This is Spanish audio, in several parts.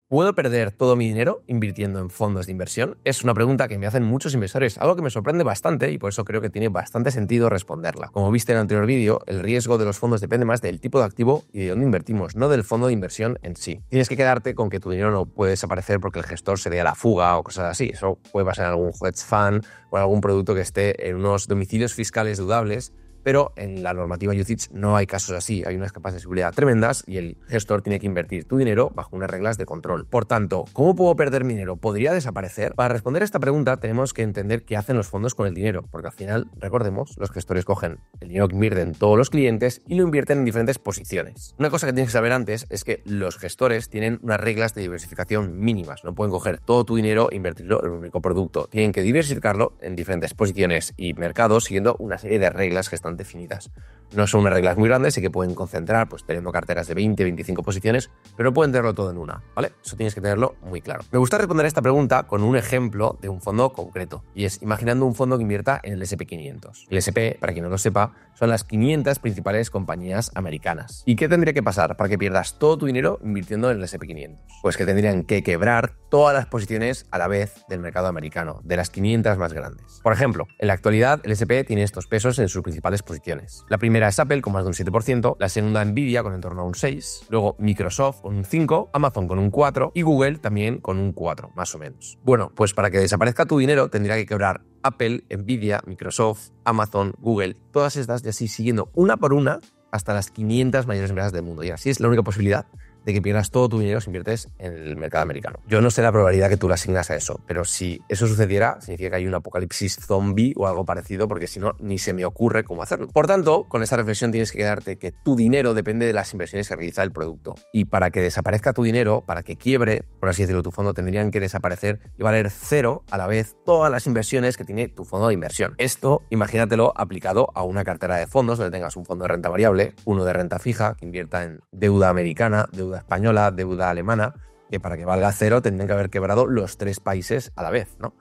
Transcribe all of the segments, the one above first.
¿Puedo perder todo mi dinero invirtiendo en fondos de inversión? Es una pregunta que me hacen muchos inversores, algo que me sorprende bastante y por eso creo que tiene bastante sentido responderla. Como viste en el anterior vídeo, el riesgo de los fondos depende más del tipo de activo y de dónde invertimos, no del fondo de inversión en sí. Tienes que quedarte con que tu dinero no puede desaparecer porque el gestor se dé a la fuga o cosas así. Eso puede pasar en algún hedge fund o en algún producto que esté en unos domicilios fiscales dudables, pero en la normativa UCITS no hay casos así, hay unas capas de seguridad tremendas y el gestor tiene que invertir tu dinero bajo unas reglas de control. Por tanto, ¿cómo puedo perder mi dinero? ¿Podría desaparecer? Para responder a esta pregunta tenemos que entender qué hacen los fondos con el dinero, porque al final, recordemos, los gestores cogen el dinero que invierten todos los clientes y lo invierten en diferentes posiciones. Una cosa que tienes que saber antes es que los gestores tienen unas reglas de diversificación mínimas, no pueden coger todo tu dinero e invertirlo en un único producto, tienen que diversificarlo en diferentes posiciones y mercados siguiendo una serie de reglas que están definidas. No son unas reglas muy grandes y que pueden concentrar, pues teniendo carteras de 20, 25 posiciones, pero no pueden tenerlo todo en una, ¿vale? Eso tienes que tenerlo muy claro. Me gusta responder a esta pregunta con un ejemplo de un fondo concreto, y es imaginando un fondo que invierta en el S&P 500. El S&P, para quien no lo sepa, son las 500 principales compañías americanas. ¿Y qué tendría que pasar para que pierdas todo tu dinero invirtiendo en el S&P 500? Pues que tendrían que quebrar todas las posiciones a la vez del mercado americano, de las 500 más grandes. Por ejemplo, en la actualidad el S&P tiene estos pesos en sus principales posiciones. La primera es Apple con más de un 7%, la segunda Nvidia con en torno a un 6%, luego Microsoft con un 5%, Amazon con un 4% y Google también con un 4%, más o menos. Bueno, pues para que desaparezca tu dinero tendría que quebrar Apple, Nvidia, Microsoft, Amazon, Google, todas estas y así siguiendo una por una hasta las 500 mayores empresas del mundo. Y así es la única posibilidad de que pierdas todo tu dinero si inviertes en el mercado americano. Yo no sé la probabilidad que tú le asignas a eso, pero si eso sucediera, significa que hay un apocalipsis zombie o algo parecido, porque si no, ni se me ocurre cómo hacerlo. Por tanto, con esta reflexión tienes que quedarte que tu dinero depende de las inversiones que realiza el producto. Y para que desaparezca tu dinero, para que quiebre, por así decirlo, tu fondo, tendrían que desaparecer y valer cero a la vez todas las inversiones que tiene tu fondo de inversión. Esto, imagínatelo aplicado a una cartera de fondos donde tengas un fondo de renta variable, uno de renta fija, que invierta en deuda americana, deuda española, deuda alemana, que para que valga cero tendrían que haber quebrado los 3 países a la vez, ¿no?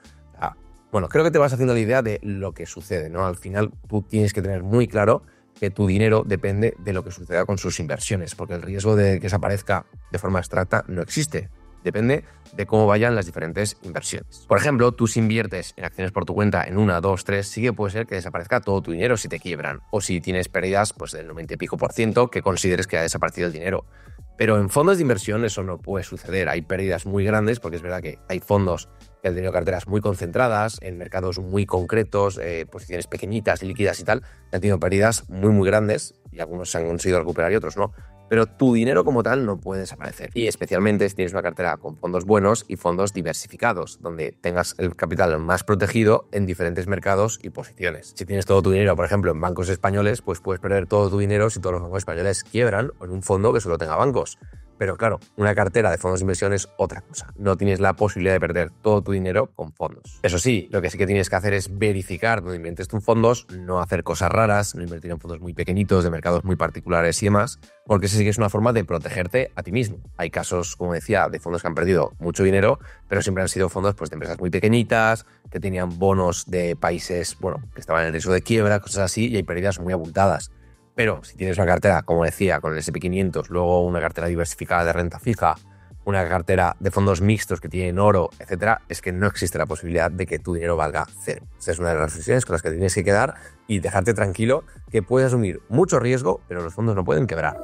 Bueno, creo que te vas haciendo la idea de lo que sucede, ¿no? Al final tú tienes que tener muy claro que tu dinero depende de lo que suceda con sus inversiones, porque el riesgo de que desaparezca de forma abstracta no existe. Depende de cómo vayan las diferentes inversiones. Por ejemplo, tú si inviertes en acciones por tu cuenta en 1, 2, 3, sí que puede ser que desaparezca todo tu dinero si te quiebran, o si tienes pérdidas pues del 90 y pico % que consideres que ha desaparecido el dinero. Pero en fondos de inversión eso no puede suceder. Hay pérdidas muy grandes porque es verdad que hay fondos que han tenido carteras muy concentradas en mercados muy concretos, posiciones pequeñitas, líquidas y tal, que han tenido pérdidas muy grandes y algunos se han conseguido recuperar y otros no. Pero tu dinero como tal no puede desaparecer. Y especialmente si tienes una cartera con fondos buenos y fondos diversificados, donde tengas el capital más protegido en diferentes mercados y posiciones. Si tienes todo tu dinero, por ejemplo, en bancos españoles, pues puedes perder todo tu dinero si todos los bancos españoles quiebran o en un fondo que solo tenga bancos. Pero claro, una cartera de fondos de inversión es otra cosa. No tienes la posibilidad de perder todo tu dinero con fondos. Eso sí, lo que sí que tienes que hacer es verificar dónde inviertes tus fondos, no hacer cosas raras, no invertir en fondos muy pequeñitos, de mercados muy particulares y demás, porque esa sí que es una forma de protegerte a ti mismo. Hay casos, como decía, de fondos que han perdido mucho dinero, pero siempre han sido fondos pues, de empresas muy pequeñitas, que tenían bonos de países, bueno, que estaban en riesgo de quiebra, cosas así, y hay pérdidas muy abultadas. Pero si tienes una cartera, como decía, con el S&P 500, luego una cartera diversificada de renta fija, una cartera de fondos mixtos que tienen oro, etcétera, es que no existe la posibilidad de que tu dinero valga cero. Esa es una de las reflexiones con las que tienes que quedar y dejarte tranquilo que puedes asumir mucho riesgo, pero los fondos no pueden quebrar.